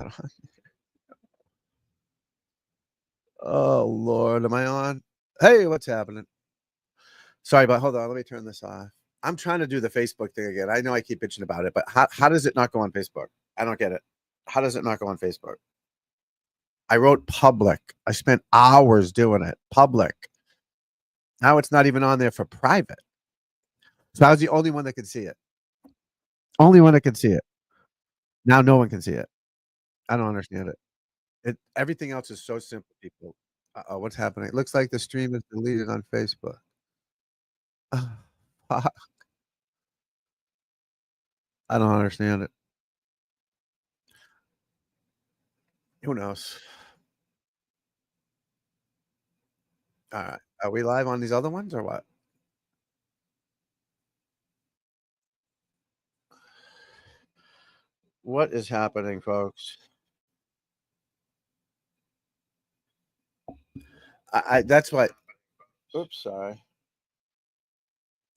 not on. Oh, Lord. Am I on? Hey, what's happening? Sorry, but hold on. Let me turn this off. I'm trying to do the Facebook thing again. I know I keep bitching about it, but how does it not go on Facebook? I don't get it. How does it not go on Facebook? I wrote public. I spent hours doing it. Public. Now it's not even on there for private. So I was the only one that could see it. Only one that could see it. Now no one can see it. I don't understand it. Everything else is so simple, people. Uh-oh, what's happening? It looks like the stream is deleted on Facebook. Fuck. I don't understand it. Who knows? All right. Are we live on these other ones or what? What is happening, folks? That's why. Oops, sorry.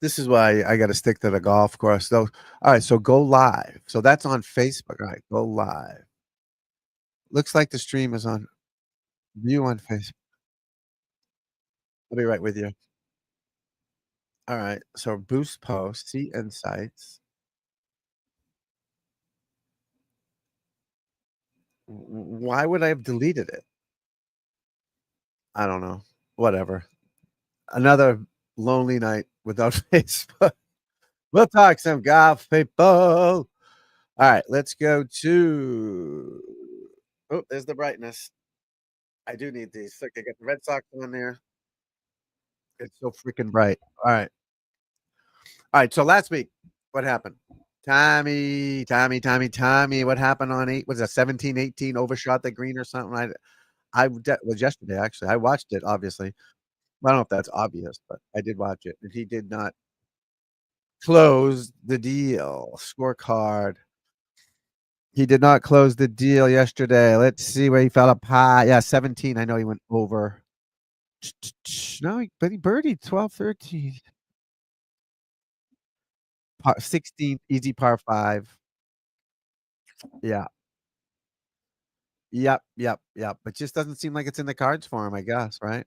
This is why I got to stick to the golf course. So, all right. So go live. So that's on Facebook. All right. Go live. Looks like the stream is on view on Facebook. I'll be right with you. All right. So boost post, see insights. Why would I have deleted it? I don't know. Whatever. Another lonely night without Facebook. We'll talk some golf, people. All right, let's go to. Oh, there's the brightness. I do need these. Look, I got the Red Sox on there. It's so freaking bright. All right. So last week, what happened? Tommy. What happened on eight? Was it 17, 18? Overshot the green or something? Was yesterday actually. I watched it. Obviously, I don't know if that's obvious, but I did watch it, and he did not close the deal. Scorecard. He did not close the deal yesterday. Let's see where he fell apart. Yeah, 17. I know he went over. No, but he birdied 12, 13. 16, easy par five. Yeah. Yep. It just doesn't seem like it's in the cards for him, I guess, right?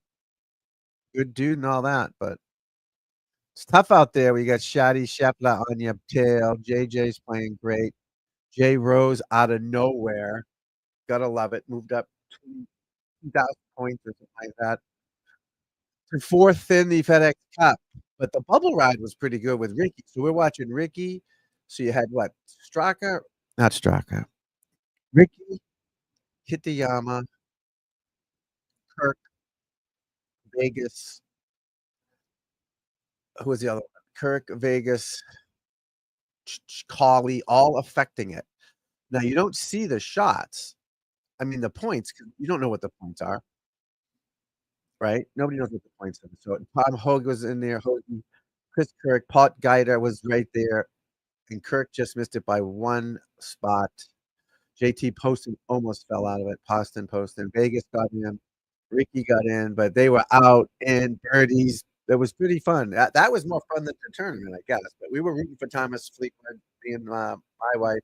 Good dude and all that, but it's tough out there. We got Shadi Scheffler on your tail. JJ's playing great. Jay Rose out of nowhere. Gotta love it. Moved up 2,000 points or something like that. To fourth in the FedEx Cup. But the bubble ride was pretty good with Ricky. So we're watching Ricky. So you had what? Straka? Not Straka. Ricky, Kitayama, Kirk, Vegas. Who was the other one? Kirk, Vegas, Cauley, all affecting it. Now you don't see the shots. I mean the points. You don't know what the points are, right? Nobody knows what the points are. So Tom Hogue was in there. Hogan, Chris Kirk, Pot Geider was right there, and Kirk just missed it by one spot. JT Poston almost fell out of it. Poston. Vegas got in. Ricky got in, but they were out in birdies. It was pretty fun. That was more fun than the tournament, I guess. But we were rooting for Thomas Fleetwood, me and my wife,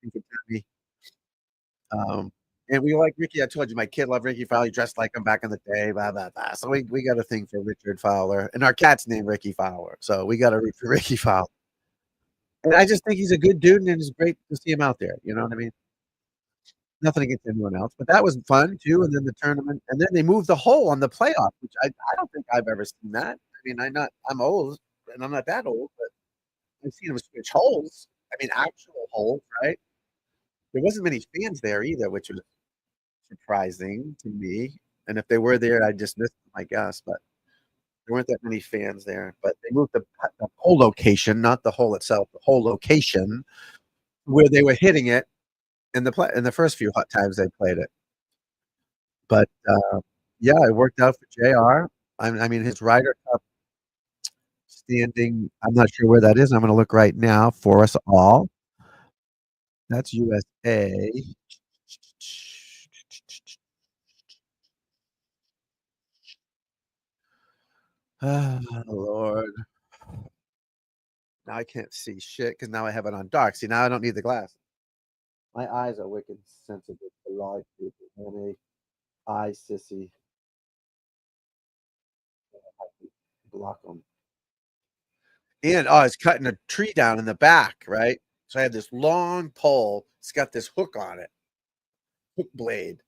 rooting for Tommy. And we like Ricky. I told you my kid loved Ricky Fowler. He dressed like him back in the day. Blah blah blah. So we got a thing for Richard Fowler, and our cat's named Ricky Fowler. So we got to root for Ricky Fowler. And I just think he's a good dude, and it's great to see him out there. You know what I mean? Nothing against anyone else, but that was fun too. And then the tournament, and then they moved the hole on the playoff, which I don't think I've ever seen that. I mean, I'm old, and I'm not that old, but I've seen them switch holes. I mean, actual holes, right? There wasn't many fans there either, which was surprising to me. And if they were there, I just missed them, I guess. But there weren't that many fans there. But they moved the hole location, not the hole itself, the whole location where they were hitting it in the first few hot times they played it. But yeah, it worked out for JR. I mean, his Ryder Cup standing, I'm not sure where that is. I'm going to look right now for us all. That's USA. Oh, Lord. Now I can't see shit because now I have it on dark. See, now I don't need the glass. My eyes are wicked sensitive to light people. I'm a eye sissy. Block them. And I was cutting a tree down in the back, right? So I had this long pole. It's got this hook on it, hook blade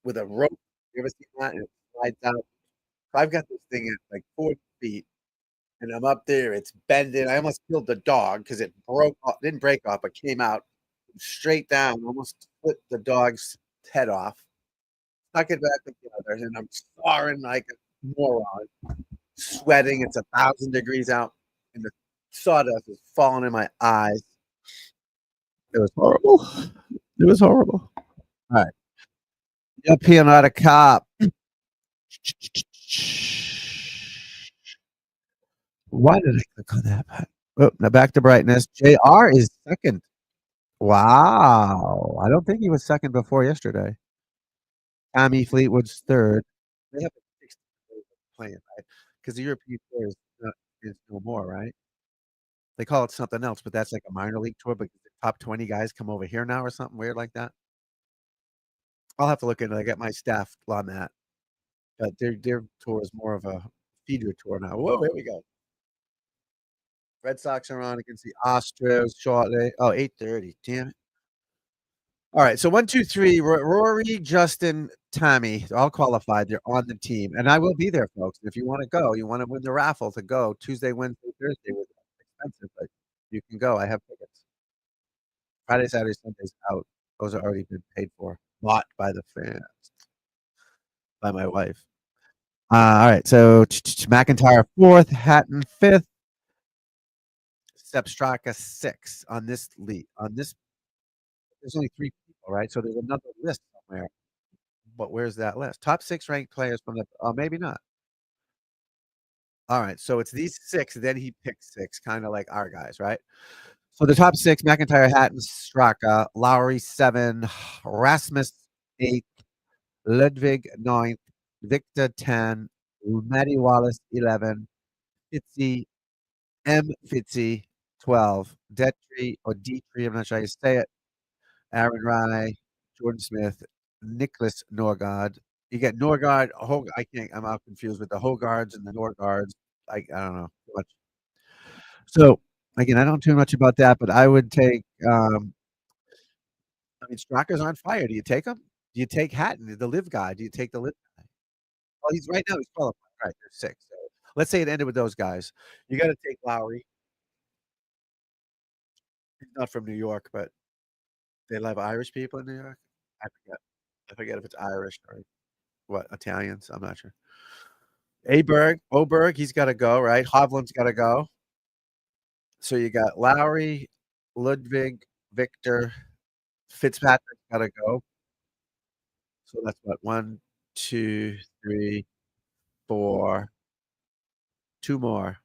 with a rope. You ever seen that? And it slides out. So I've got this thing at like 4 feet, and I'm up there. It's bending. I almost killed the dog because it broke off, didn't break off, but came out straight down, almost split the dog's head off. Stuck it back together, and I'm sawing like a moron, sweating. It's 1,000 degrees out, and the sawdust is falling in my eyes. It was horrible. It was horrible. All right. Up here, not a cop. Why did I click on that? Oh, now back to brightness. JR is second. Wow. I don't think he was second before yesterday. Tommy Fleetwood's third. They have a 60 playing, right? Because the European tour is no more, right? They call it something else, but that's like a minor league tour, but the top 20 guys come over here now or something weird like that. I'll have to look into it. I got my staff on that. But their tour is more of a feeder tour now. Whoa, here we go. Red Sox are on against the Astros shortly. Oh, 8:30. Damn it. All right. So 1, 2, 3. Rory, Justin, Tommy, all qualified. They're on the team. And I will be there, folks. If you want to go, you want to win the raffle to go Tuesday, Wednesday, Thursday was expensive, but you can go. I have tickets. Friday, Saturday, Sunday's out. Those are already been paid for. Bought by the fans, by my wife. All right. So McIntyre fourth, Hatton fifth, Straka sixth on this lead. On this, there's only 3 people, right? So there's another list somewhere. But where's that list? Top 6 ranked players from the. Oh, maybe not. All right. So it's these 6. Then he picks 6, kind of like our guys, right? So the top 6: McIntyre, Hatton, Straka, Lowry 7, Rasmus 8, Ludwig 9th, Victor 10, Matty Wallace 11, Fitzy M. Fitzy 12, Detry or Dietrich, I'm not sure how you say it, Aaron Rye, Jordan Smith, Nicholas Norgard. You get Norgard, I can't, I'm out confused with the Hogards and the Norgards. I don't know too much. So again, I don't know too much about that, but I would take I mean Straka's on fire. Do you take him? Do you take Hatton, the live guy? Do you take the live guy? Well, he's right now he's qualified. Right, there's 6. So let's say it ended with those guys. You gotta take Lowry. He's not from New York, but they love Irish people in New York? I forget. I forget if it's Irish or what, Italians? I'm not sure. Oberg, he's gotta go, right? Hovland's gotta go. So you got Lowry, Ludwig, Victor, Fitzpatrick's gotta go. So that's what, 1, 2, 3, 4, 2 more.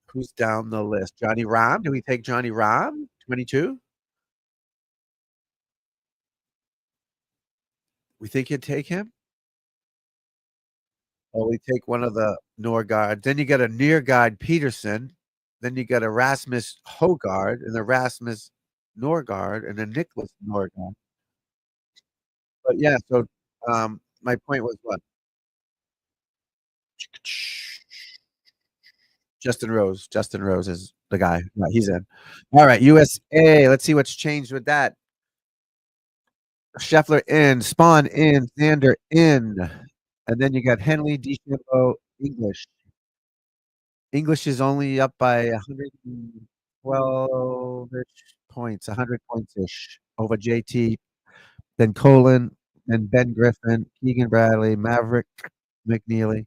Who's down the list? Johnny Rahm? Do we take Johnny Rahm? 22? We think you'd take him? Or we take one of the Norgard. Then you got a Neargard Peterson. Then you got a Rasmus Hogard and the Rasmus Norgard and a Nicholas Norgard. But yeah, so my point was what? Justin Rose. Justin Rose is the guy. Right, he's in. All right, USA. Let's see what's changed with that. Scheffler in, Spawn in, Xander in. And then you got Henley, DeChambeau, English. English is only up by 112-ish points, 100 points ish over JT. Then Colin, then Ben Griffin, Keegan Bradley, Maverick McNeely,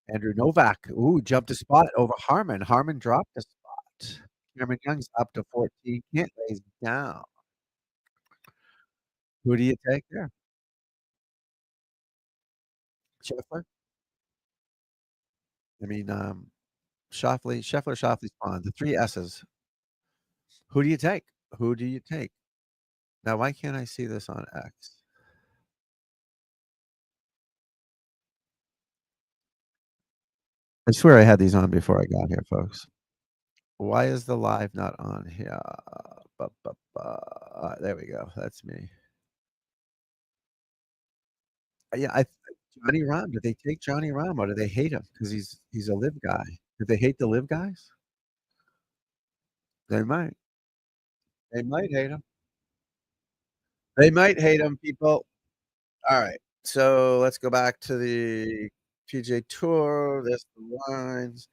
Andrew Novak. Ooh, jumped a spot over Harmon. Harmon dropped a spot. Cameron Young's up to 14. Cantlay's down. Who do you take there? Scheffler? I mean, Scheffler, Shoffley, Spawn. The 3 S's. Who do you take? Who do you take? Now, why can't I see this on X? I swear I had these on before I got here, folks. Why is the live not on here? There we go. That's me. Yeah, Johnny Rahm. Did they take Johnny Rahm or do they hate him because he's a live guy? Did they hate the live guys? They might. They might hate him. They might hate him, people. All right. So let's go back to the PJ Tour. There's the lines.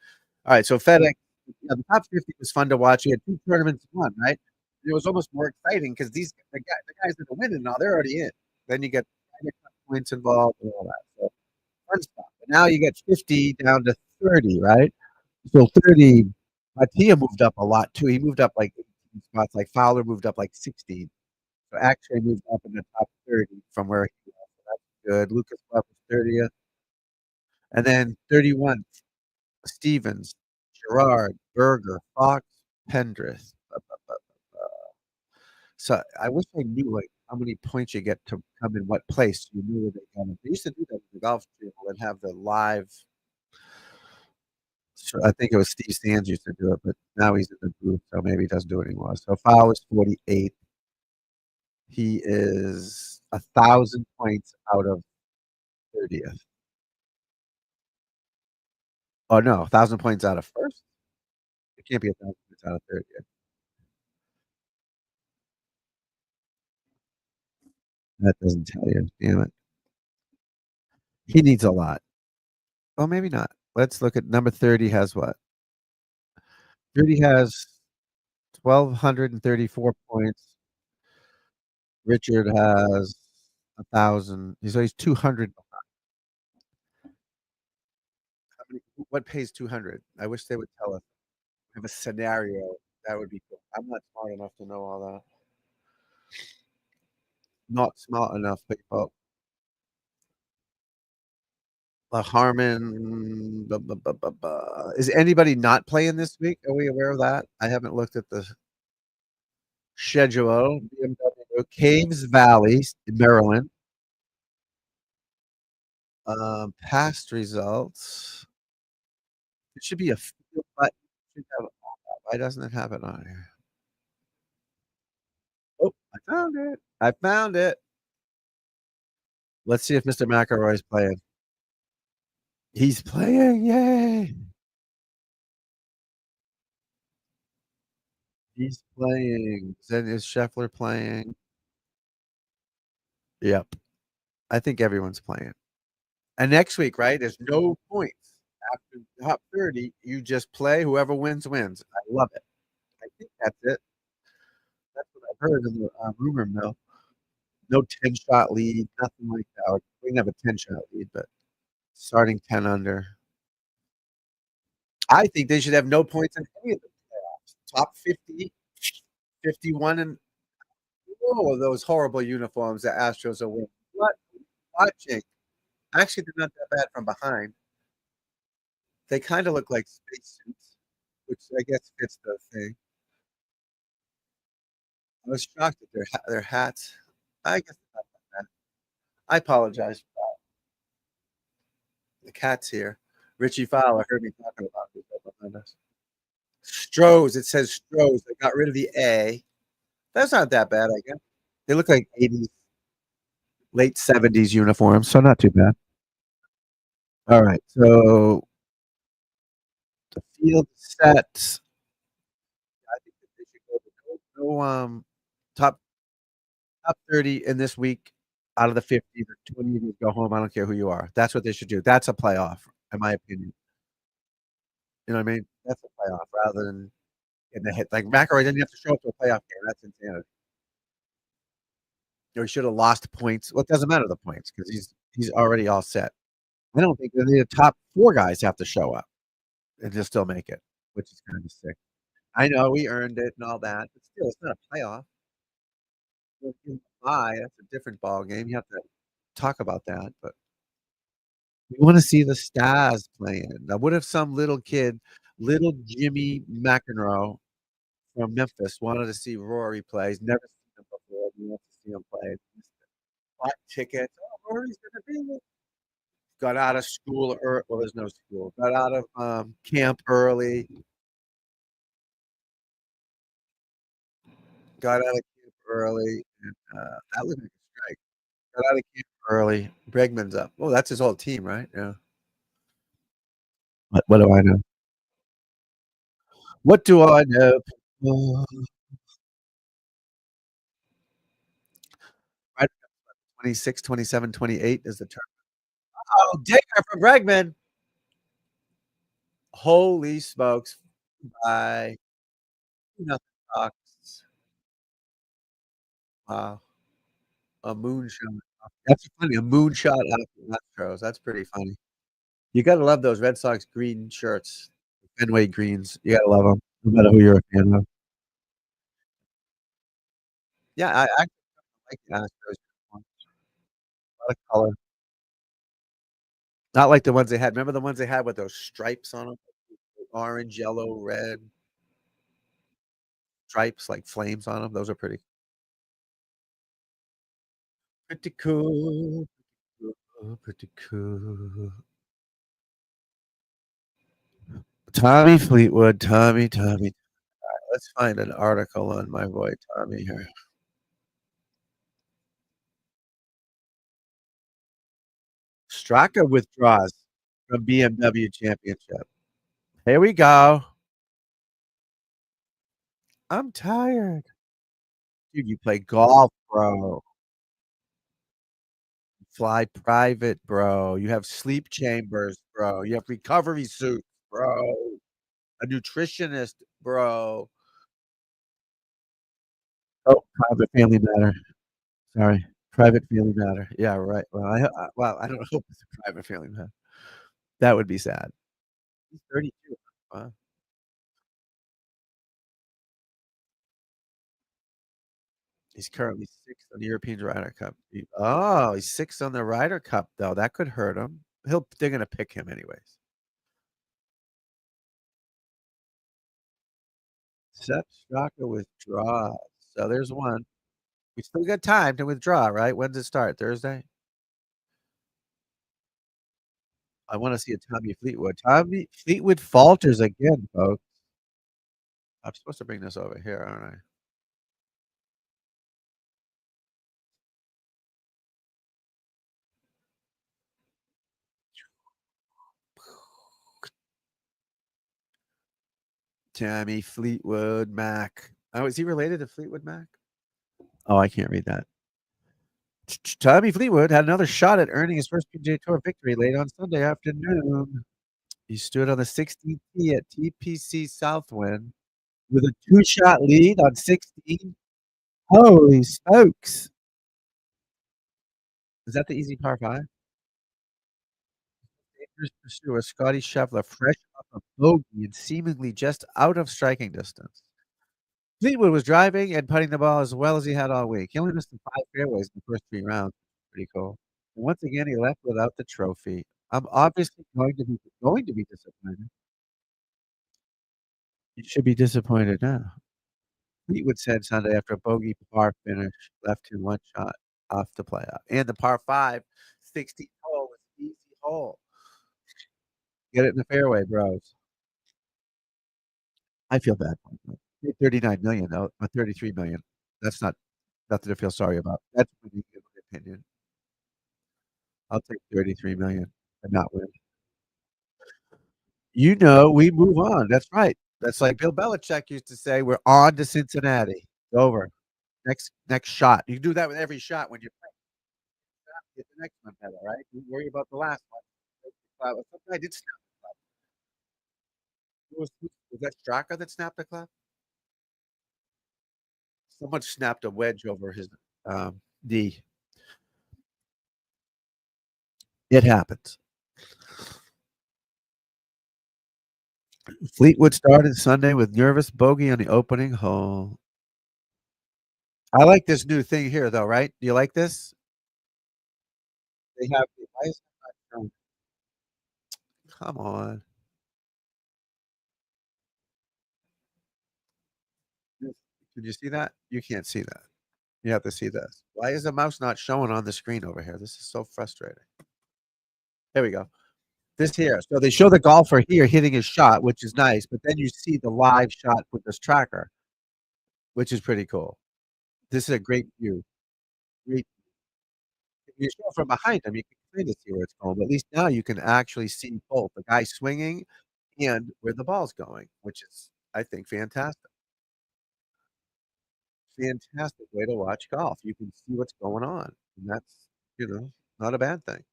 All right. So FedEx, yeah, the top 50 was fun to watch. You had two tournaments in one, right? It was almost more exciting because the guys that are winning now, they're already in. Then you get points involved and all that. So fun stuff. But now you get 50 down to 30, right? So 30, Matia moved up a lot too. He moved up like 18 spots. Like Fowler moved up like 16. So actually moved up in the top 30 from where he was. So that's good. Lucas Buck was 30th. And then 31, Stevens, Gerard, Berger, Fox, Pendrith. So I wish I knew like how many points you get to come in what place. You knew where they come. They used to do that with the golf channel and have the live. So I think it was Steve Sands used to do it, but now he's in the booth, so maybe he doesn't do it anymore. So Fowler's 48. He is 1,000 points out of 30th. Oh no, 1,000 points out of first? It can't be 1,000 points out of 30th. That doesn't tell you. Damn it. He needs a lot. Oh, maybe not. Let's look at number 30 has what? 30 has 1,234 points. Richard has 1,000. So he's 200. What pays 200? I wish they would tell us. Have a scenario. That would be cool. I'm not smart enough to know all that. Not smart enough, people. Harmon. Is anybody not playing this week? Are we aware of that? I haven't looked at the schedule. BMW, Caves Valley, Maryland. Past results. It should be a field, but why doesn't it have it on here? Oh, I found it. I found it. Let's see if Mr. McElroy's playing. He's playing. Yay. He's playing. Then is Scheffler playing? Yep. I think everyone's playing. And next week, right? There's no points after the top 30. You just play. Whoever wins, wins. I love it. I think that's it. That's what I've heard in the rumor mill. No 10-shot lead, nothing like that. We can have a 10-shot lead, but starting 10 under. I think they should have no points in any of the playoffs. Top 50, 51, and all of those horrible uniforms that Astros are wearing. What watching? Actually, they're not that bad from behind. They kind of look like spacesuits, which I guess fits the thing. I was shocked at their hats. I guess it's not that bad. I apologize for that. The cat's here. Richie Fowler heard me talking about this behind us. Strohs. It says Strohs. They got rid of the A. That's not that bad, I guess. They look like 80s, late 70s uniforms, so not too bad. All right, so the field set. I think that they should go top 30 in this week out of the 50. The 20 of you go home. I don't care who you are. That's what they should do. That's a playoff, in my opinion. You know what I mean? That's a playoff rather than in the hit. Like McElroy didn't have to show up to a playoff game. That's insanity. He should have lost points. Well, it doesn't matter the points because he's already all set. I don't think any of the top four guys have to show up and just still make it, which is kind of sick. I know we earned it and all that, but still, it's not a playoff. That's a different ball game. You have to talk about that, but we want to see the stars playing. Now, what if some little kid, little Jimmy McEnroe from Memphis, wanted to see Rory play? He's never seen him before. He wants to see him play. Bought tickets. Oh, Rory's gonna be there. Got out of school early. Well, there's no school. Got out of camp early. got out of camp early, and, that looked like a strike. Got out of camp early. Bregman's up. Oh, that's his whole team, right? Yeah. What do I know? What do I know? 26, 27, 28 is the turn. Oh, dinger from Bregman. Holy smokes. Bye. Nothing talks. Wow. A moonshot. That's funny, a moonshot after Astros. That's pretty funny. You gotta love those Red Sox green shirts, Fenway greens. You gotta love them, no matter who you're a fan of. Yeah, I actually like the Astros ones. A lot of color. Not like the ones they had. Remember the ones they had with those stripes on them? Orange, yellow, red stripes, like flames on them. Those are pretty cool, pretty cool. Tommy Fleetwood, Tommy. Let's find an article on my boy Tommy here. Straka withdraws from BMW Championship. Here we go. I'm tired. Dude, you play golf, bro. Fly private, bro. You have sleep chambers, bro. You have recovery suits, bro. A nutritionist, bro. Oh, private family matter. Sorry. Private family matter. Yeah, right. Well, I don't hope it's a private family matter. That would be sad. He's 32. Wow. He's currently 6th on the European Ryder Cup. He's 6th on the Ryder Cup, though. That could hurt him. They're gonna pick him anyways. Sepp Straka withdraws. So there's one. We still got time to withdraw, right? When does it start? Thursday? I wanna see a Tommy Fleetwood. Tommy Fleetwood falters again, folks. I'm supposed to bring this over here, aren't I? Tommy Fleetwood Mac. Oh, is he related to Fleetwood Mac? Oh, I can't read that. Tommy Fleetwood had another shot at earning his first PGA Tour victory late on Sunday afternoon. He stood on the 16th tee at TPC Southwind with a two-shot lead on 16. Holy smokes. Is that the easy par 5? Dangerous pursuer Scotty Scheffler fresh off a bogey and seemingly just out of striking distance. Fleetwood was driving and putting the ball as well as he had all week. He only missed 5 fairways in the first 3 rounds. Pretty cool. And once again, he left without the trophy. I'm obviously going to be disappointed. You should be disappointed now. Fleetwood said Sunday after a bogey par finish left him 1 shot off the playoff. And the par 5, 16th hole was an easy hole. Get it in the fairway, bros. I feel bad for him. 39,000,000 though, or 33,000,000. That's nothing to feel sorry about. That's pretty good in my opinion. I'll take 33,000,000 and not win. We move on. That's right. That's like Bill Belichick used to say, "We're on to Cincinnati. It's over. Next shot." You do that with every shot when you're playing. Get the next one better, right? You worry about the last one. Some guy did snap the club. Was that Straka that snapped the club? Someone snapped a wedge over his knee. It happens. Fleetwood started Sunday with nervous bogey on the opening hole. I like this new thing here, though, right? Do you like this? They have the why is it not showing? Come on. Did you see that? You can't see that. You have to see this. Why is the mouse not showing on the screen over here? This is so frustrating. There we go. This here. So they show the golfer here hitting his shot, which is nice, but then you see the live shot with this tracker, which is pretty cool. This is a great view. Great if you show from behind him, you can kinda see where it's going, but at least now you can actually see both the guy swinging and where the ball's going, which is, I think, fantastic. Fantastic way to watch golf. You can see what's going on, and that's, not a bad thing.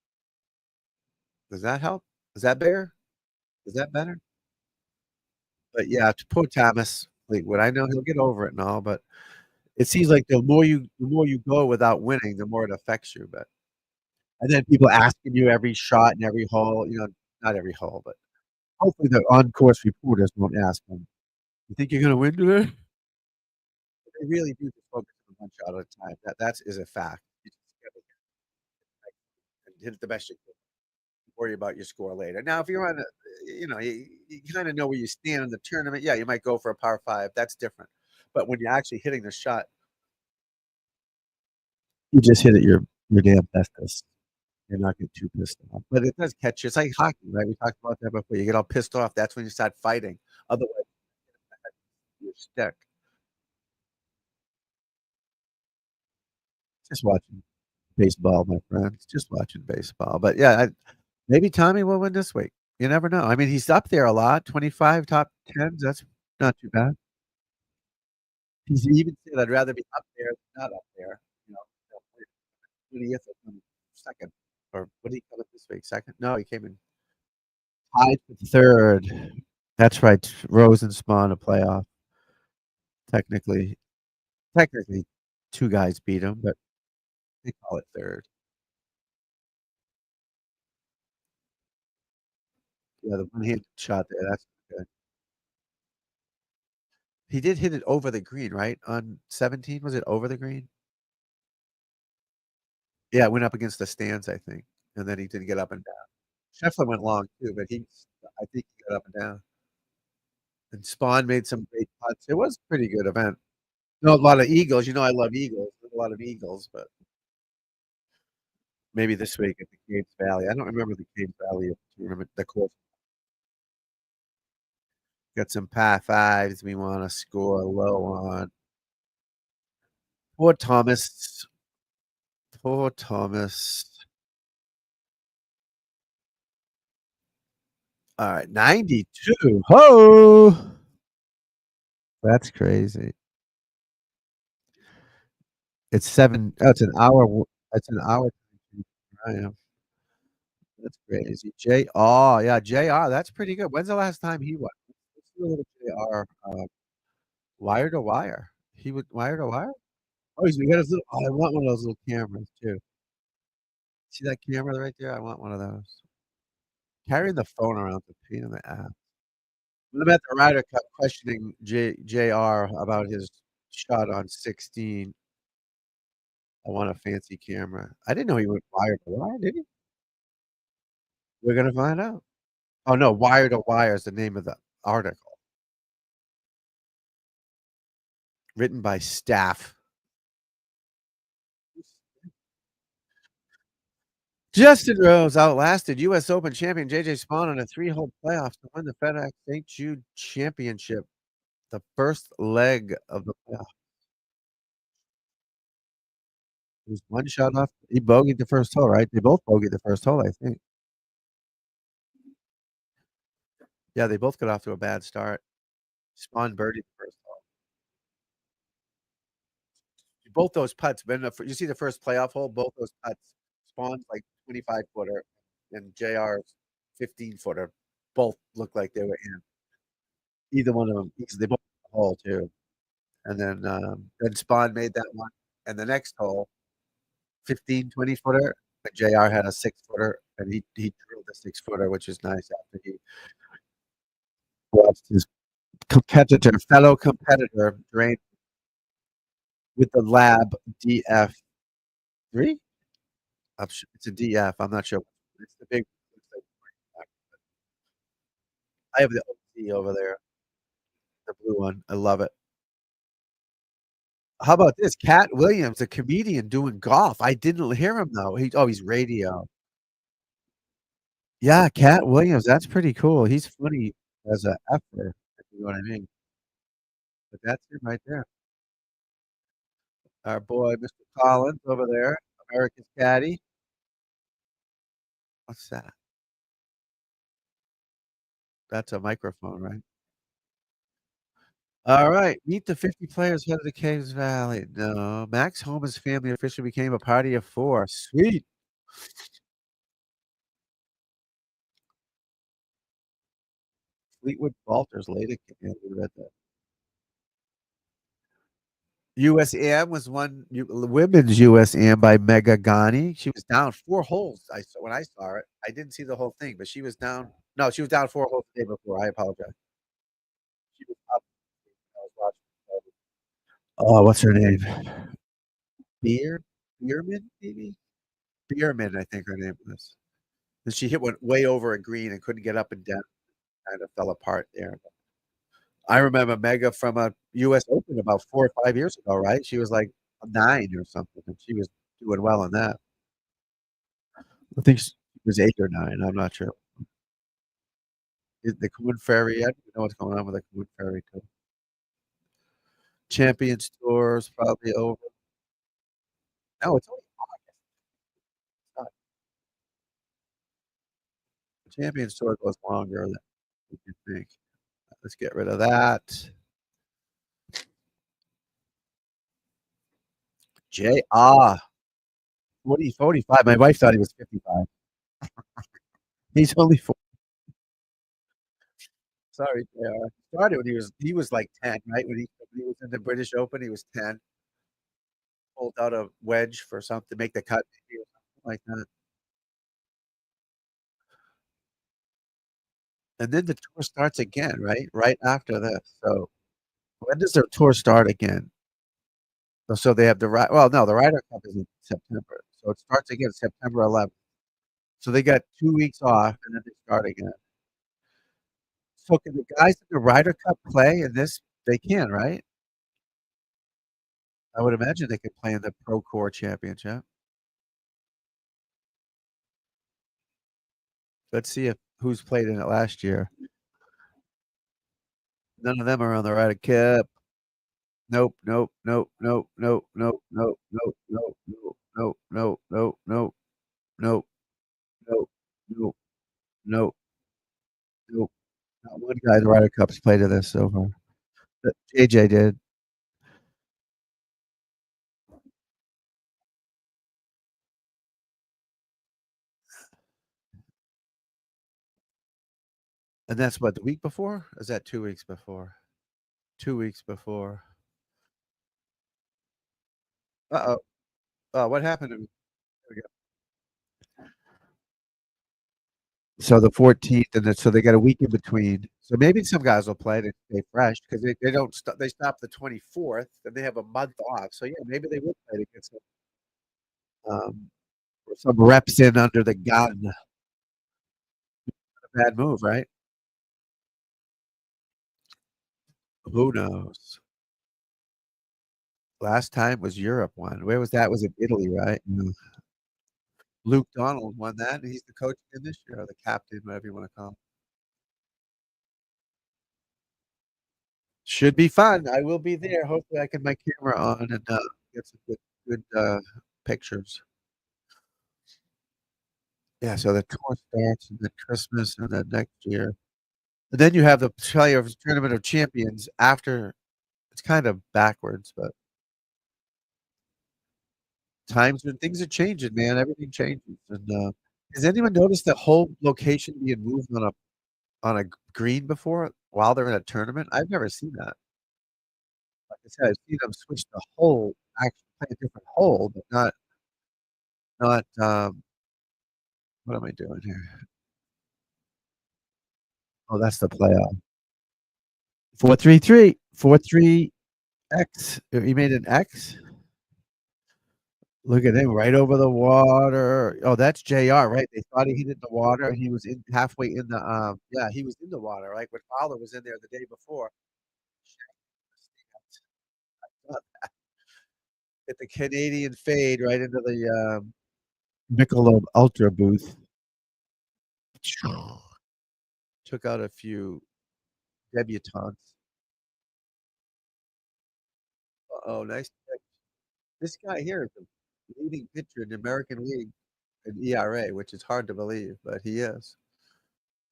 Does that help? Is that better? Is that better? But yeah, to poor Thomas, like, what I know he'll get over it and all, but it seems like the more you go without winning, the more it affects you, but and then people asking you every shot and every hole, not every hole, but hopefully the on-course reporters won't ask him, "You think you're gonna win today?" They really do just focus on one shot at a time. That is a fact. You just gotta and hit it the best you can. Worry about your score later. Now, if you're on a you kinda know where you stand in the tournament, yeah, you might go for a par 5, that's different. But when you're actually hitting the shot, you just hit it your damn bestest. You're not get too pissed off. But it does catch you. It's like hockey, right? We talked about that before. You get all pissed off, that's when you start fighting. Otherwise, you stick. Just watching baseball, my friends, just watching baseball. But, yeah, maybe Tommy will win this week. You never know. I mean, he's up there a lot, 25 top 10s, that's not too bad. He's even said, "I'd rather be up there than not up there." You know, 20th or 2nd, or what did he come in this week, 2nd? No, he came in tied for 3rd. That's right, Rose spawned a playoff. Technically technically, 2 guys beat him, but they call it 3rd. Yeah, the one-handed shot there, that's good. He did hit it over the green, right? On 17, was it over the green? Yeah, it went up against the stands, I think, and then he didn't get up and down. Scheffler went long too, but I think he got up and down. And Spawn made some great putts. It was a pretty good event. No, a lot of eagles. I love eagles. There's a lot of eagles, but maybe this week at the Caves Valley. I don't remember the Caves Valley tournament, the course. Got some par fives we wanna score low on. Poor Thomas. Poor Thomas. Alright, 92. Ho! That's crazy. It's an hour it's an hour I am. That's crazy. JR, yeah, JR, that's pretty good. When's the last time he won? Let's do a little JR, wire to wire. He would wire to wire? Oh, he's got his little I want one of those little cameras too. See that camera right there? I want one of those. Carrying the phone around's a pain in the ass. When I'm at the Ryder Cup questioning JR about his shot on 16, I want a fancy camera. I didn't know he went wire to wire, did he? We're gonna find out. Oh, no, Wire to Wire is the name of the article, written by staff. Justin Rose outlasted US Open champion JJ Spaun in a 3-hole playoff to win the FedEx St. Jude Championship, the first leg of the playoff. He was 1 shot off. He bogeyed the first hole, right? They both bogeyed the first hole, I think. Yeah, they both got off to a bad start. Spaun birdied the first hole. Both those putts, when you see the first playoff hole, both those putts, Spawn's like 25-footer and JR's 15-footer, both looked like they were in. Either one of them, because they both hit the hole too. And then Spawn made that one. And the next hole, 15, 20-footer, but JR had a 6-footer, and he drilled the 6-footer, which is nice after he watched his fellow competitor, drain with the Lab DF3. It's a DF. I'm not sure. It's the big. I have the OC over there, the blue one. I love it. How about this? Cat Williams, a comedian doing golf. I didn't hear him though. He's radio. Yeah, Cat Williams. That's pretty cool. He's funny as a effer, if you know what I mean. But that's him right there. Our boy, Mr. Collins over there, America's caddy. What's that? That's a microphone, right? All right. Meet the 50 players head of the Caves Valley. No. Max Homa's family officially became a party of 4. Sweet. Fleetwood Walters later. Yeah, we read that. USAM was won women's USAM by Mega Ghani. She was down 4 holes. I saw when I saw it. I didn't see the whole thing, but she was down. No, she was down 4 holes the day before. I apologize. She was up. I was watching. Oh, what's her name? Beer Bierman, maybe? Bierman, I think her name was. And she hit one way over a green and couldn't get up and down. Kind of fell apart there. I remember Mega from a US Open about 4 or 5 years ago, right? She was like a 9 or something, and she was doing well on that. I think she was 8 or 9, I'm not sure. Is the Coon Ferry yet? You know what's going on with the Coon Ferry too. Champions Tour is probably over. No, it's only August. The Champions Tour goes longer than you think. Let's get rid of that. J. 40, 45. My wife thought he was 55. He's only 4. Sorry, JR. Started when he was like 10, right? When he was in the British Open, he was 10. Pulled out a wedge for something, make the cut maybe or something like that. And then the tour starts again, right? Right after this. So when does their tour start again? So they have no, the Ryder Cup is in September. So it starts again September 11th. So they got 2 weeks off and then they start again. So can the guys in the Ryder Cup play in this? They can, right? I would imagine they could play in the Pro Core Championship. Let's see if who's played in it last year. None of them are on the Ryder Cup. Nope, nope, nope, nope, nope, nope, nope, nope, nope, nope, nope, nope, nope, nope, nope, nope, nope, nope, nope. Not one guy in the Ryder Cup's played in this so far. But JJ did. And that's what, the week before? Or is that 2 weeks before? 2 weeks before. Uh-oh. Oh, what happened to me? There we go. So the 14th, and then so they got a week in between. So maybe some guys will play to stay fresh because they don't stop. They stop the 24th, and they have a month off. So yeah, maybe they will play to get um, some reps in under the gun. A bad move, right? Who knows? Last time was Europe won. Where was that? Was it Italy, right? Mm. Luke Donald won that, and he's the coach in this year, or the captain, whatever you want to call him. Should be fun. I will be there. Hopefully, I can my camera on and get some good pictures. Yeah, so the tour starts and then Christmas and then next year. And then you have the Tournament of Champions after. It's kind of backwards, but times when things are changing, man. Everything changes. And has anyone noticed the whole location being moved on a green before while they're in a tournament? I've never seen that. Like I said, I've seen them switch the hole, actually play a different hole, but not what am I doing here? Oh, that's the playoff. 4-3-3. 4-3 X. You made an X? Look at him right over the water. Oh, that's JR, right? They thought he hit it in the water. He was in halfway in the yeah, he was in the water, right? When Fowler was in there the day before. Hit the Canadian fade right into the Michelob Ultra booth. Took out a few debutantes. Oh, nice. This guy here is the leading pitcher in the American League in ERA, which is hard to believe, but he is.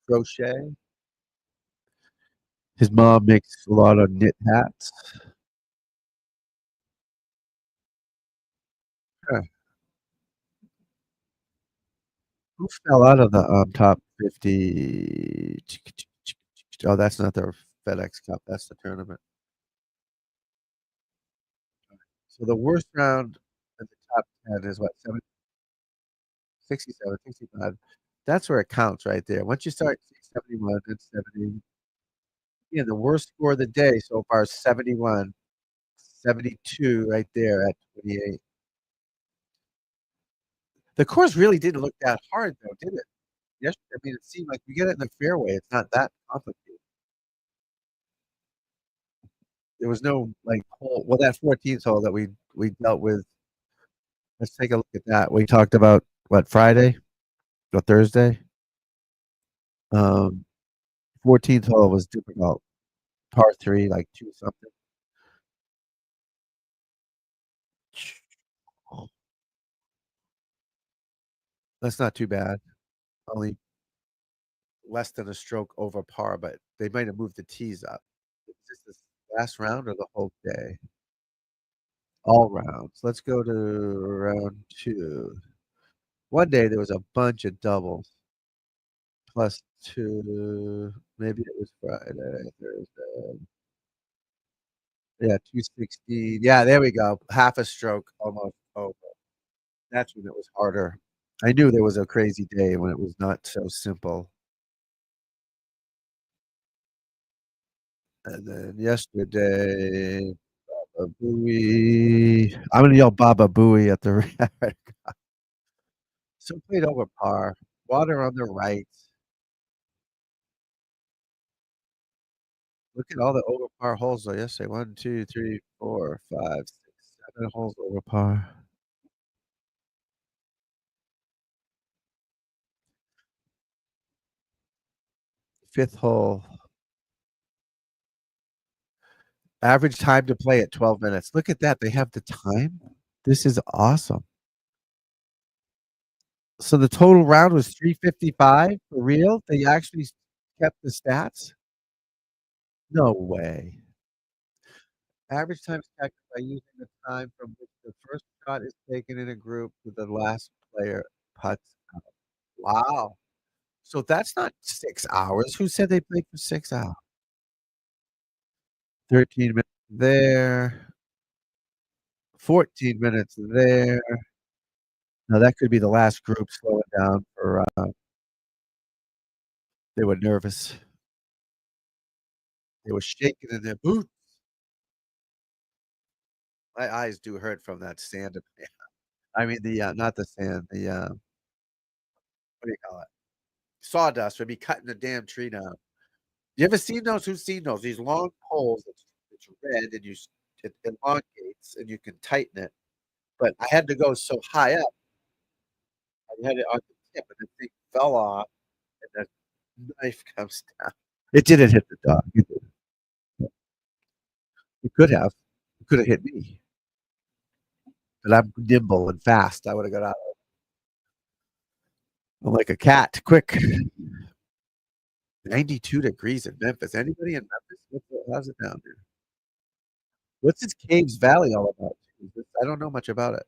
Crochet. His mom makes a lot of knit hats. Huh. Who fell out of the, top 50? Oh, that's not the FedEx Cup, that's the tournament. So the worst round in the top 10 is what, 67, 65. That's where it counts right there. Once you start 71, then 70. Yeah, the worst score of the day so far is 71, 72 right there at 28. The course really didn't look that hard though, did it? Yes, I mean, it seemed like you get it in the fairway, it's not that complicated. There was no, like, hole well, that 14th hole that we dealt with, let's take a look at that. We talked about, what, Friday or Thursday? Um, 14th hole was difficult. Par 3, like 2 something. That's not too bad. Only less than a stroke over par, but they might have moved the tees up. Is this the last round or the whole day? All rounds. Let's go to round 2. One day there was a bunch of doubles, +2, maybe it was Friday, Thursday. Yeah, 260. Yeah, there we go. Half a stroke almost over. That's when it was harder. I knew there was a crazy day when it was not so simple. And then yesterday, Baba Booey. I'm gonna yell Baba Booey at the so played over par. Water on the right. Look at all the over par holes though yesterday. 1, 2, 3, 4, 5, 6, 7 holes over par. 5th hole. Average time to play at 12 minutes. Look at that. They have the time. This is awesome. So the total round was 355 for real? They actually kept the stats? No way. Average time calculated by using the time from which the first shot is taken in a group to the last player putts out. Wow. So that's not 6 hours. Who said they played for 6 hours? 13 minutes there, 14 minutes there. Now that could be the last group slowing down for, they were nervous. They were shaking in their boots. My eyes do hurt from that sand. I mean, not the sand, what do you call it? Sawdust would be cutting the damn tree down. You ever seen those? Who's seen those? These long poles, it's red and it elongates and you can tighten it. But I had to go so high up, I had it on the tip and the thing fell off and the knife comes down. It didn't hit the dog. It could have. It could have hit me. But I'm nimble and fast. I would have got out. I'm like a cat, quick. 92 degrees in Memphis. Anybody in Memphis? How's it down there? What's this Caves Valley all about? I don't know much about it.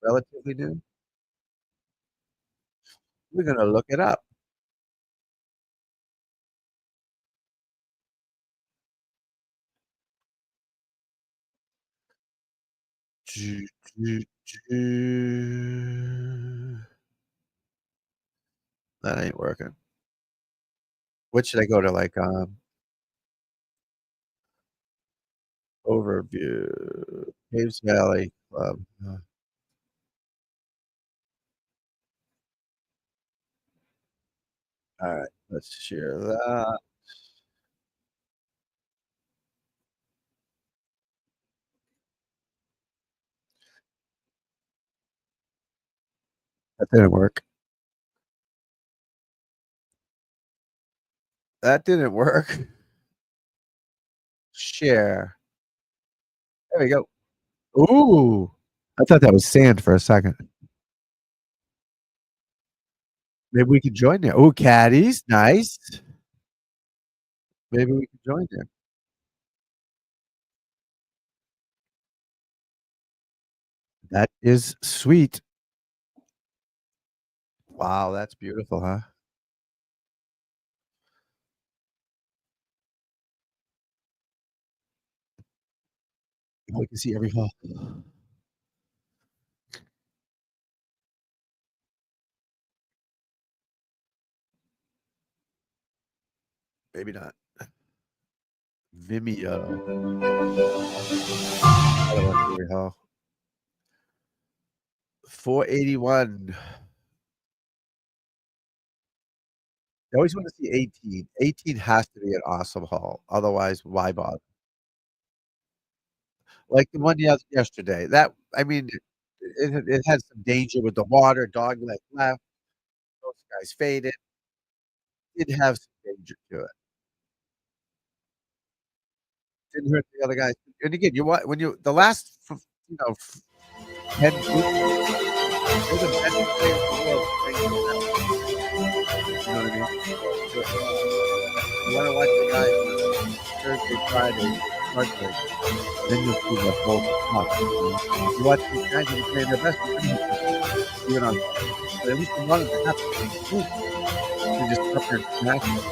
Relatively new. We're gonna look it up. That ain't working. What should I go to? Like, overview, Caves Valley Club. All right, let's share that. That didn't work. That didn't work. Share. There we go. Ooh, I thought that was sand for a second. Maybe we could join there. Ooh, caddies, nice. Maybe we could join there. That is sweet. Wow, that's beautiful, huh? Oh, we can see every hole. Maybe not. Vimeo. I don't want to see every hole. 481. I always want to see 18. 18 has to be an awesome hole. Otherwise, why bother? Like the one yesterday. That I mean, it had some danger with the water, dog leg left, those guys faded. Did have some danger to it. Didn't hurt the other guys. And again, you want when you the last you know 10 groups, they're the best players in the world playing in the you know what I mean? You wanna watch the guys on Thursday, Friday, start break, then you'll see the whole top, you know? You watch these guys when they're playing their best, they're gonna hit this, even on but at least in one of them have to move. They just up there and smash it.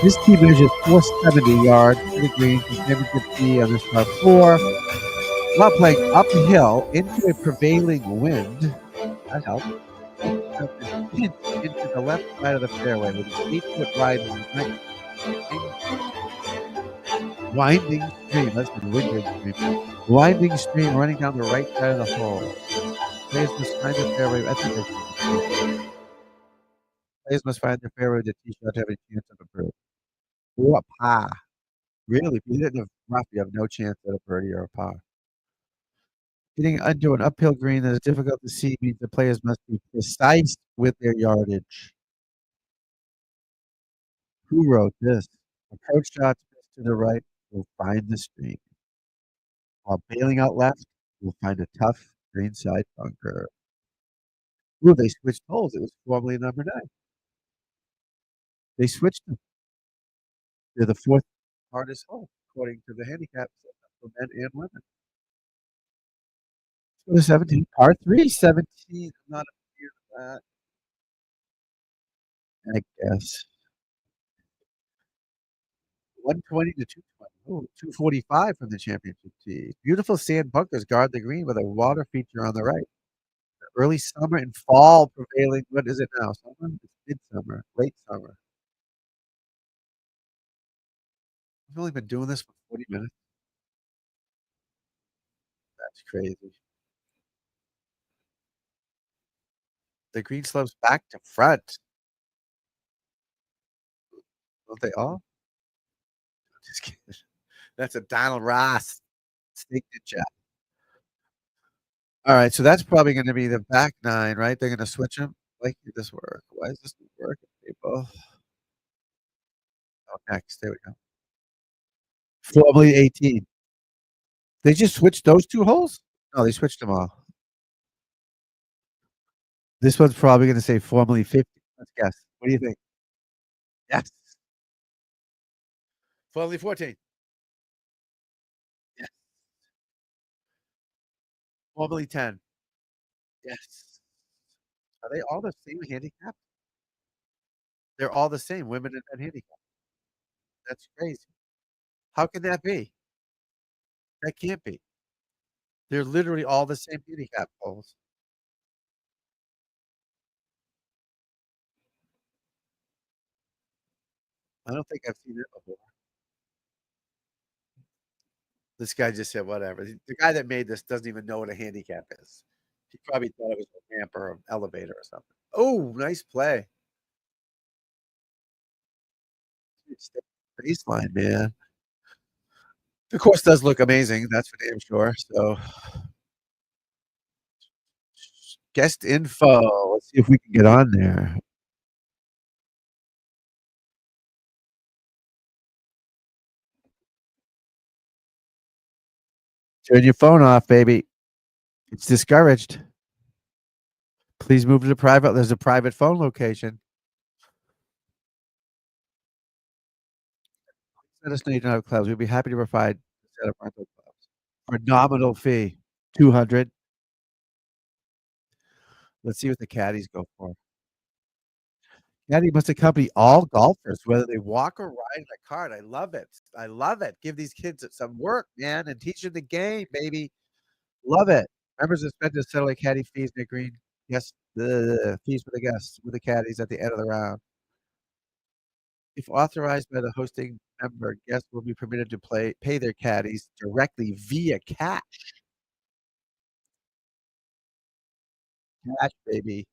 This tee measures 470 yards to the green from championship tee on this par 4. While playing uphill into a prevailing wind, that helps. Pitch into the left side of the fairway with an 8-foot wide winding stream. That's the winding stream. Winding stream running down the right side of the hole. Players must find the fairway. I think players must find the fairway with the tee shot to have a chance of a birdie. Or a par. Really, if you hit it in the rough, you have no chance at a birdie or a par. Getting onto an uphill green that is difficult to see means the players must be precise with their yardage. Who wrote this? Approach shots to the right will find the stream, while bailing out left will find a tough greenside bunker. Ooh, they switched holes. It was formerly number 9. They switched them. They're the 4th hardest hole, according to the handicap system for men and women. So the 17, par 3, 17. I'm not a fan of that, I guess. 120 to 220. Ooh, 245 from the championship tee. Beautiful sand bunkers guard the green with a water feature on the right. Early summer and fall prevailing. What is it now? Summer? It's midsummer, late summer. We've only been doing this for 40 minutes. That's crazy. The green slopes back to front. Don't they all? Just kidding. That's a Donald Ross signature. All right, so that's probably gonna be the back 9, right? They're gonna switch them. Like, did this work? Why is this not working, people? Oh, next. There we go. Formerly 18. They just switched those 2 holes? No, they switched them all. This one's probably gonna say formerly 50. Let's guess. What do you think? Yes. Formerly 14. Yes. Formerly 10. Yes. Are they all the same handicap? They're all the same, women and men handicap. That's crazy. How can that be? That can't be. They're literally all the same handicap holes. I don't think I've seen it before. This guy just said whatever. The guy that made this doesn't even know what a handicap is. He probably thought it was a ramp or an elevator or something. Oh, nice play. It's the baseline, man. The course does look amazing, that's for damn sure. So, guest info. Let's see if we can get on there. Turn your phone off, baby. It's discouraged. Please move to the private there's a private phone location. Let us know you don't have clubs. We'd be happy to provide a set of rental clubs for a nominal fee, 200. Let's see what the caddies go for. Caddy must accompany all golfers, whether they walk or ride in a cart. I love it. I love it. Give these kids some work, man, and teach them the game, baby. Love it. Members are expected to settle a caddy fees and agree yes, the fees for the guests with the caddies at the end of the round. If authorized by the hosting member, guests will be permitted to pay their caddies directly via cash, baby.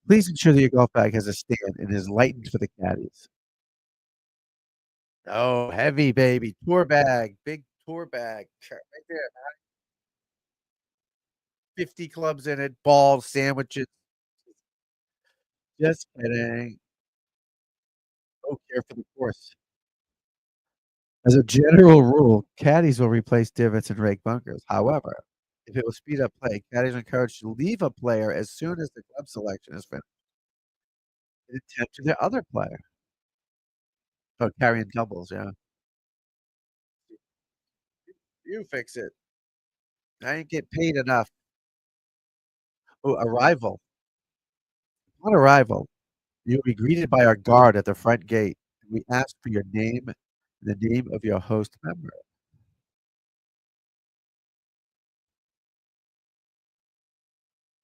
Please ensure that your golf bag has a stand and is lightened for the caddies. Oh, heavy, baby. Tour bag, big tour bag. Right there. 50 clubs in it, balls, sandwiches. Just kidding. Oh, care for the course. As a general rule, caddies will replace divots and rake bunkers. However, if it will speed up play, caddies are encouraged to leave a player as soon as the club selection is finished and attend to their other player. Oh, carrying doubles, yeah. You fix it. I ain't get paid enough. Oh, arrival. On arrival, you'll be greeted by our guard at the front gate. We ask for your name and the name of your host member.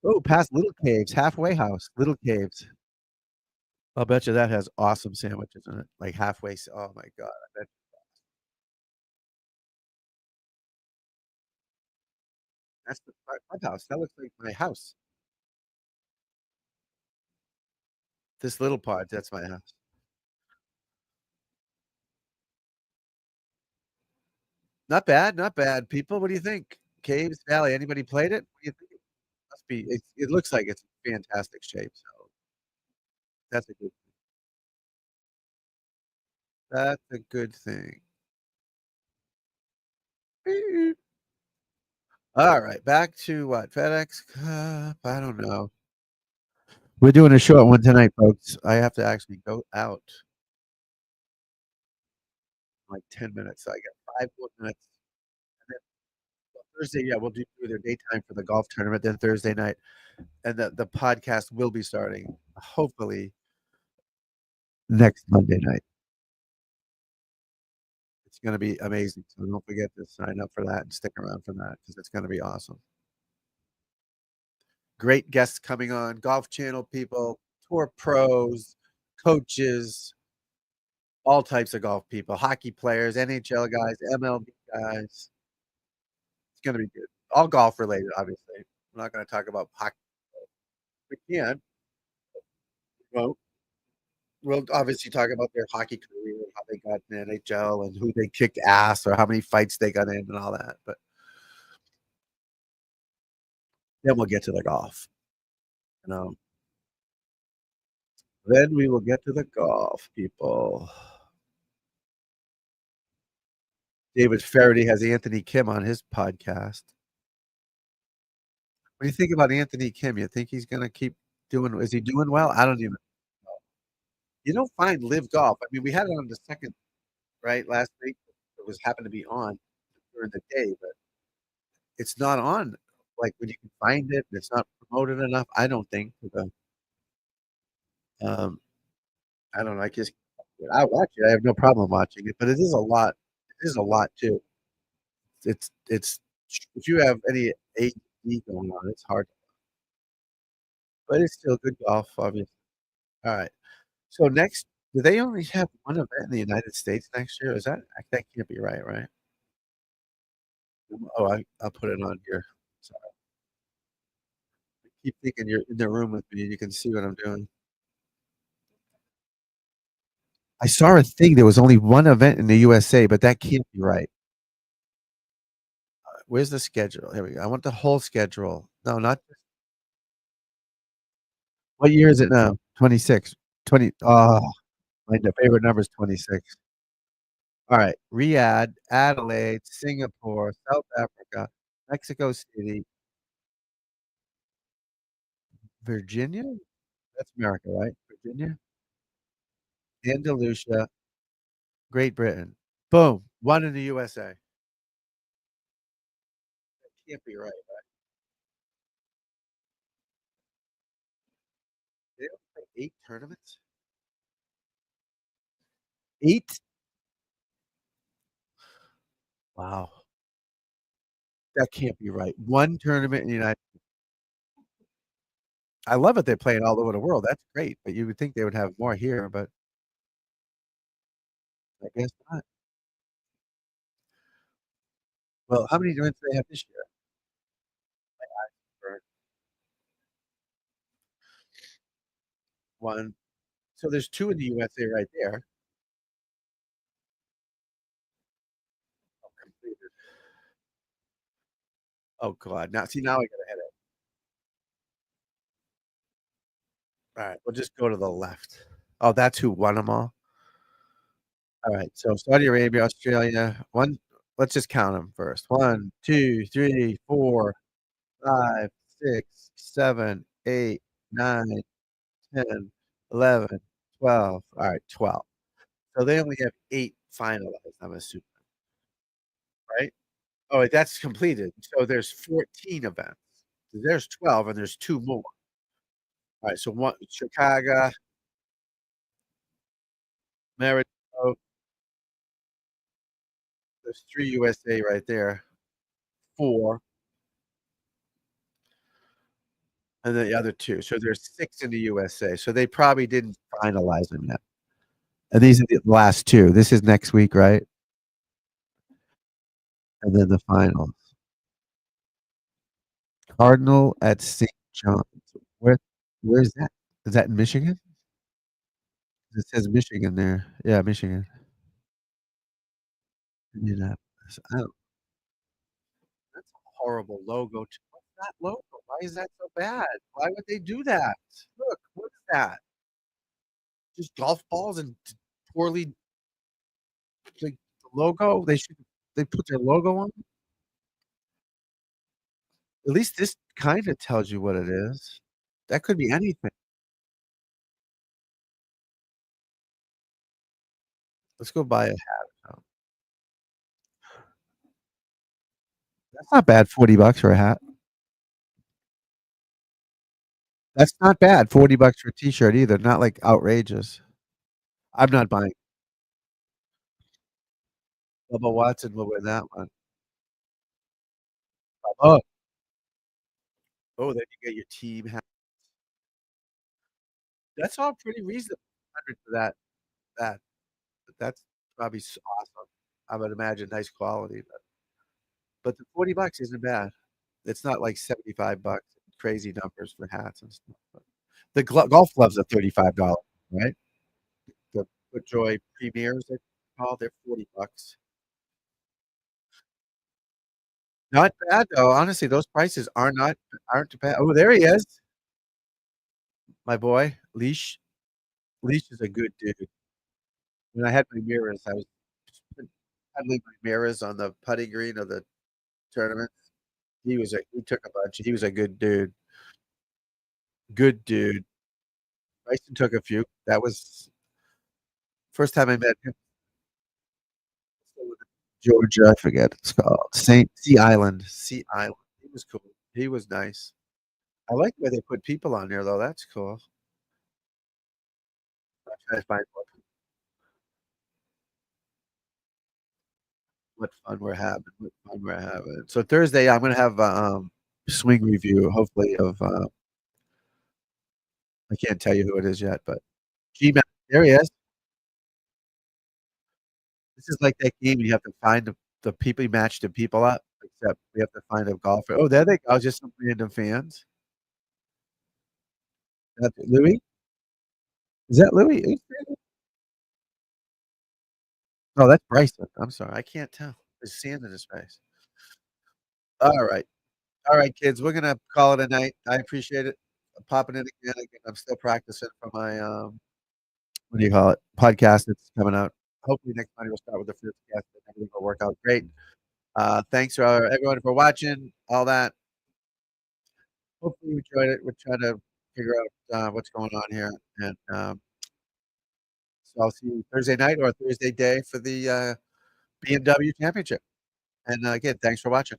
Oh, past Little Caves, halfway house, Little Caves. I'll bet you that has awesome sandwiches in it, like oh my god, I bet that's the clubhouse. That looks like my house. This little part, that's my house. Not bad, not bad. People, what do you think? Caves Valley, anybody played it? What do you think? Must be it looks like it's in fantastic shape, so that's a good that's a good thing. Alright, back to what? FedEx Cup? I don't know. We're doing a short one tonight, folks. I have to actually go out in like 10 minutes, so I got 5 more minutes. And then Thursday, yeah, we'll do either daytime for the golf tournament, then Thursday night, and the podcast will be starting hopefully next Monday night. It's gonna be amazing, so don't forget to sign up for that and stick around for that because it's gonna be awesome. Great guests coming on, Golf Channel people, tour pros, coaches, all types of golf people, hockey players, NHL guys, MLB guys. It's gonna be good. All golf related, obviously. We're not gonna talk about hockey. We can. Well, we'll obviously talk about their hockey career and how they got in the NHL and who they kicked ass or how many fights they got in and all that. But then we'll get to the golf. You know, then we will get to the golf, people. David Faraday has Anthony Kim on his podcast. What do you think about Anthony Kim? You think he's gonna keep doing? Is he doing well? I don't even know. You don't find live golf. I mean, we had it on the second right last week. It was happened to be on during the day, but it's not on like when you can find it. It's not promoted enough. I don't think. Um, I don't know. I just I watch it. I have no problem watching it, but it is a lot. It is a lot too. It's if you have any AD going on, it's hard, but it's still good golf, obviously. All right. So next, do they only have one event in the United States next year? Is that can't be right, right? Oh, I'll put it on here. Sorry. I keep thinking you're in the room with me and you can see what I'm doing. I saw a thing. There was only one event in the USA, but that can't be right. Where's the schedule? Here we go. I want the whole schedule. No, not what year is it now? 26. 20. Oh, my favorite number is 26. Alright, Riyadh, Adelaide, Singapore, South Africa, Mexico City, Virginia? That's America, right? Virginia, Andalusia, Great Britain. Boom, 1 in the USA. Can't be right. They only play 8 tournaments? 8? Wow, that can't be right. 1 tournament in the United. I love it they're playing all over the world, that's great, but you would think they would have more here, but I guess not. Well, how many tournaments do they have this year? For 1. So there's 2 in the USA right there. Completed. Oh god, now see, now I got a headache. Alright, we'll just go to the left. Oh, that's who won them all? Alright, so Saudi Arabia, Australia, 1, let's just count them first. 1, 2, 3, 4, 5, 6, 7, 8, 9, 10, 11, 12. Alright, 12. So they only have 8 finalized, I'm assuming, right? Oh, that's completed. So there's 14 events. There's 12 and there's 2 more. Alright, so 1 Chicago, Marietta, there's 3 USA right there, 4, and then the other 2. So there's 6 in the USA. So they probably didn't finalize them yet. And these are the last 2. This is next week, right? And then the finals. Cardinal at St. John's. Where where's that? Is that in Michigan? It says Michigan there. Yeah, Michigan. Indianapolis. Oh, that's a horrible logo too. What's that logo? Why is that so bad? Why would they do that? Look, what's that? Just golf balls and poorly like the logo? They put their logo on? At least this kinda tells you what it is. That could be anything. Let's go buy a hat. Oh, that's not bad, $40 for a hat. That's not bad, $40 for a t-shirt either, not, like, outrageous. I'm not buying. Bubba Watson will win that one. Oh, oh, then you get your team hat. That's all pretty reasonable, 100 for that. That's probably awesome. I would imagine nice quality, but the $40 isn't bad. It's not like $75, crazy numbers for hats and stuff, but the golf gloves are $35, right? The FootJoy Premiers, they're called, they're $40. Not bad though, honestly, those prices aren't bad. Oh, there he is, my boy, Leash. Leash is a good dude. When I had my mirrors, I was peddling my mirrors on the putting green of the tournament. He took a bunch. He was a good dude. Good dude. Bryson took a few. That was first time I met him. Georgia, I forget it's called. Saint Sea Island. Sea Island. He was cool. He was nice. I like where they put people on there though. That's cool. I'm trying to find what fun we're having. What fun we're having. So Thursday, I'm gonna have swing review, hopefully of I can't tell you who it is yet, but G there he is. This is like that game you have to find the people you match the people up, except we have to find a golfer. Oh, there they go, just some random fans. That's Louis? Is that Louis? Oh, that's Bryson. I'm sorry, I can't tell. There's sand in his face. Alright. Alright, kids, we're gonna call it a night. I appreciate it. I'm popping in again. I'm still practicing for my, what do you call it? Podcast that's coming out. hopefully next Monday we'll start with the first guest and everything will work out great. Thanks for everyone for watching, all that. Hopefully you enjoyed it. We're trying to figure out, what's going on here, and, so I'll see you Thursday night or Thursday day for the, BMW championship. And, again, thanks for watching.